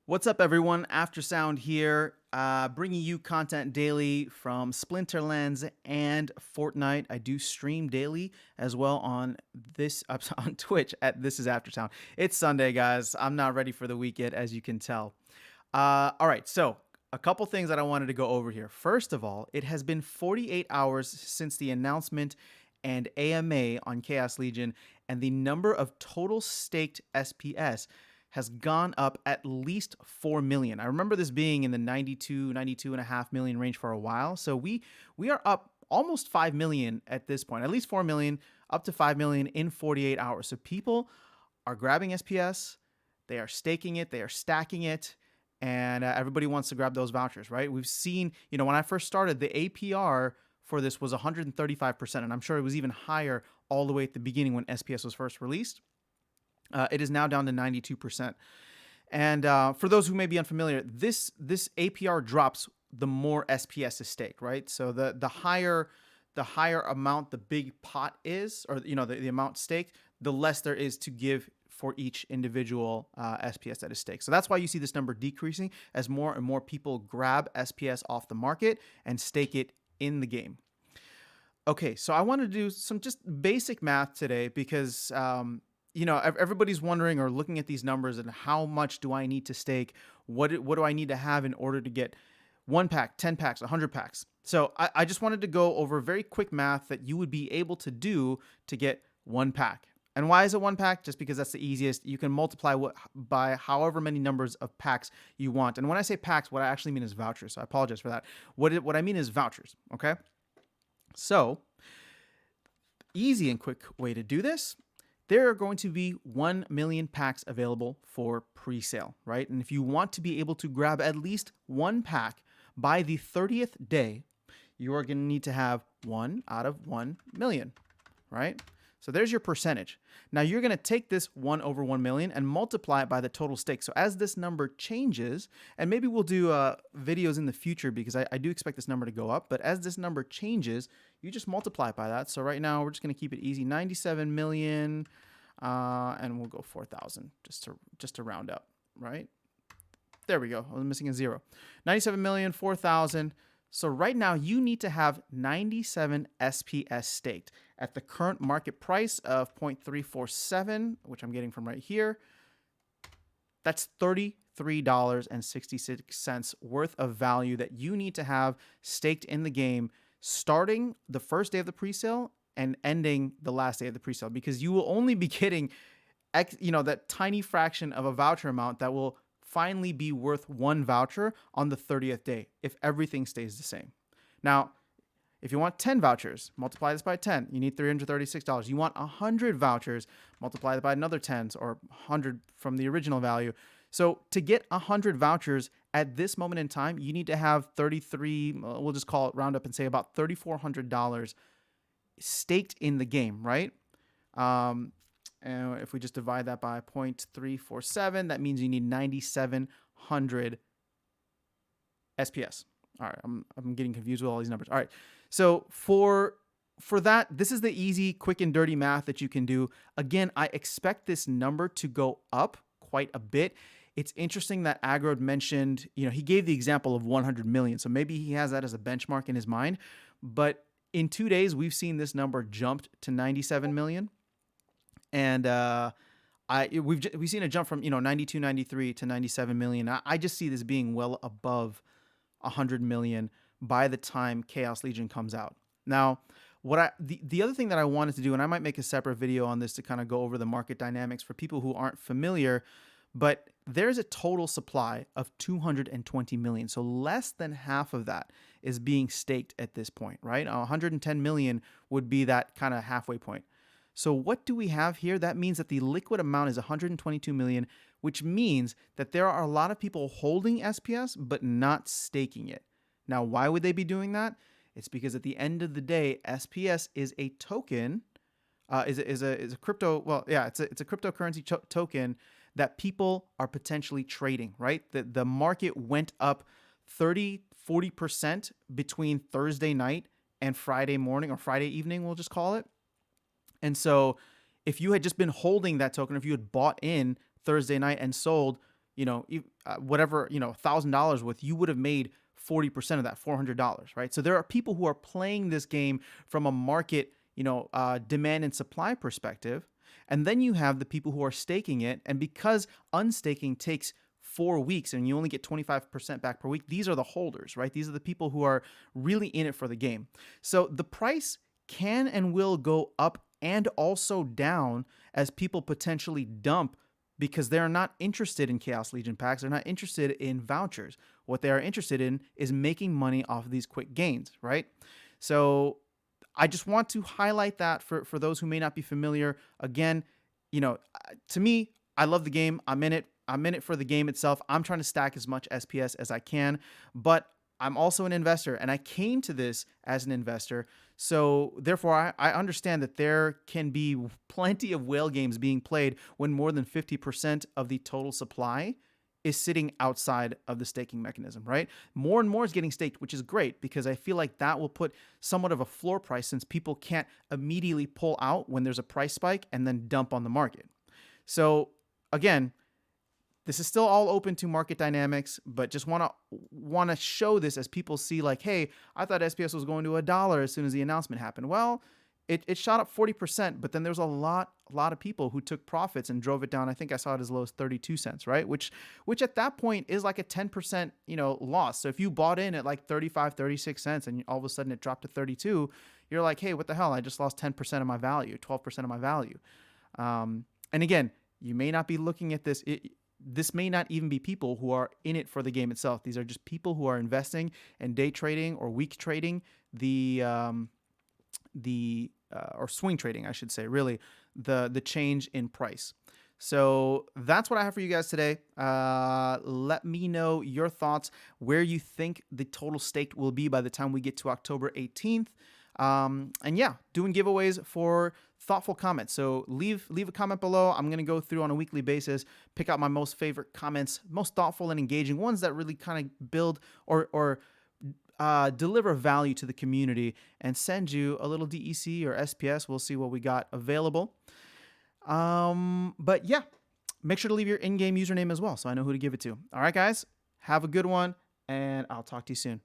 What's up, everyone? After Sound here, bringing you content daily from Splinterlands and Fortnite. I do stream daily as well on this on Twitch at This Is After Sound. It's Sunday, guys. I'm not ready for the weekend, as you can tell. All right, so a couple things that I wanted to go over here. First of all, it has been 48 hours since the announcement and AMA on Chaos Legion, and the number of total staked SPS has gone up at least 4 million. I remember this being in the 92 and a half million range for a while. So we are up almost 5 million at this point, at least 4 million, up to 5 million in 48 hours. So people are grabbing SPS, they are staking it, they are stacking it, and everybody wants to grab those vouchers, right? We've seen, when I first started, the APR for this was 135%, and I'm sure it was even higher all the way at the beginning when SPS was first released. It is now down to 92%. And for those who may be unfamiliar, this APR drops the more SPS is staked, right? So the higher amount the big pot is, or the amount staked, the less there is to give for each individual SPS that is staked. So that's why you see this number decreasing as more and more people grab SPS off the market and stake it in the game. Okay, so I want to do some just basic math today because everybody's wondering or looking at these numbers and how much do I need to stake? What do I need to have in order to get 1 pack, 10 packs, 100 packs? So I just wanted to go over very quick math that you would be able to do to get 1 pack. And why is it 1 pack? Just because that's the easiest. You can multiply by however many numbers of packs you want. And when I say packs, what I actually mean is vouchers. So I apologize for that. What I mean is vouchers, okay? So, easy and quick way to do this. There are going to be 1 million packs available for pre-sale, right? And if you want to be able to grab at least 1 pack by the 30th day, you are going to need to have 1 out of 1 million, right? So there's your percentage. Now you're going to take this 1 over 1 million and multiply it by the total stake. So as this number changes, and maybe we'll do videos in the future because I do expect this number to go up, but as this number changes, you just multiply it by that. So right now we're just going to keep it easy, 97 million, and we'll go 4,000 just to round up, right? There we go. I was missing a 0. 97 million, 4,000. So right now you need to have 97 SPS staked at the current market price of 0.347, which I'm getting from right here. That's $33.66 worth of value that you need to have staked in the game starting the first day of the presale and ending the last day of the presale, because you will only be getting that tiny fraction of a voucher amount that will finally be worth 1 voucher on the 30th day if everything stays the same. Now, if you want 10 vouchers, multiply this by 10. You need $336. You want 100 vouchers, multiply that by another 10s or 100 from the original value. So to get 100 vouchers at this moment in time, you need to have we'll just call it round up and say about $3,400 staked in the game, right? And if we just divide that by 0.347, that means you need 9,700 SPS. All right, I'm getting confused with all these numbers. All right, so for that, this is the easy, quick, and dirty math that you can do. Again, I expect this number to go up quite a bit. It's interesting that Agro mentioned, he gave the example of 100 million, so maybe he has that as a benchmark in his mind. But in 2 days, we've seen this number jumped to 97 million. And we've seen a jump from 92, 93 to 97 million. I just see this being well above 100 million by the time Chaos Legion comes out. Now, the other thing that I wanted to do, and I might make a separate video on this to kind of go over the market dynamics for people who aren't familiar, but there's a total supply of 220 million. So less than half of that is being staked at this point, right? 110 million would be that kind of halfway point. So what do we have here? That means that the liquid amount is 122 million, which means that there are a lot of people holding SPS but not staking it. Now, why would they be doing that? It's because at the end of the day, SPS is a token, is a crypto. Well, yeah, it's a cryptocurrency token that people are potentially trading. Right? The market went up 30-40% between Thursday night and Friday morning, or Friday evening, we'll just call it. And so if you had just been holding that token, if you had bought in Thursday night and sold, whatever, $1,000 with, you would have made 40% of that, $400, right? So there are people who are playing this game from a market, demand and supply perspective. And then you have the people who are staking it. And because unstaking takes 4 weeks and you only get 25% back per week, these are the holders, right? These are the people who are really in it for the game. So the price can and will go up and also down as people potentially dump because they're not interested in Chaos Legion packs. They're not interested in vouchers. What they are interested in is making money off of these quick gains, right? So I just want to highlight that for those who may not be familiar. Again, to me, I love the game. I'm in it. I'm in it for the game itself. I'm trying to stack as much SPS as I can, but I'm also an investor, and I came to this as an investor. So therefore, I understand that there can be plenty of whale games being played when more than 50% of the total supply is sitting outside of the staking mechanism, right? More and more is getting staked, which is great because I feel like that will put somewhat of a floor price since people can't immediately pull out when there's a price spike and then dump on the market. So again, this is still all open to market dynamics, but just want to show this as people see like, hey, I thought SPS was going to $1 as soon as the announcement happened. Well, it shot up 40%, but then there's a lot of people who took profits and drove it down. I think I saw it as low as 32 cents, right? Which at that point is like a 10%, loss. So if you bought in at like 35, 36 cents and all of a sudden it dropped to 32, you're like, hey, what the hell? I just lost 10% of my value, 12% of my value. And again, you may not be looking at this. This may not even be people who are in it for the game itself. These are just people who are investing and day trading or week trading or swing trading, I should say, really, the change in price. So that's what I have for you guys today. Let me know your thoughts, where you think the total staked will be by the time we get to October 18th. And yeah, doing giveaways for thoughtful comments. So leave a comment below. I'm going to go through on a weekly basis, pick out my most favorite comments, most thoughtful and engaging ones that really kind of build or deliver value to the community, and send you a little DEC or SPS. We'll see what we got available. But yeah, make sure to leave your in-game username as well so I know who to give it to. All right, guys, have a good one, and I'll talk to you soon.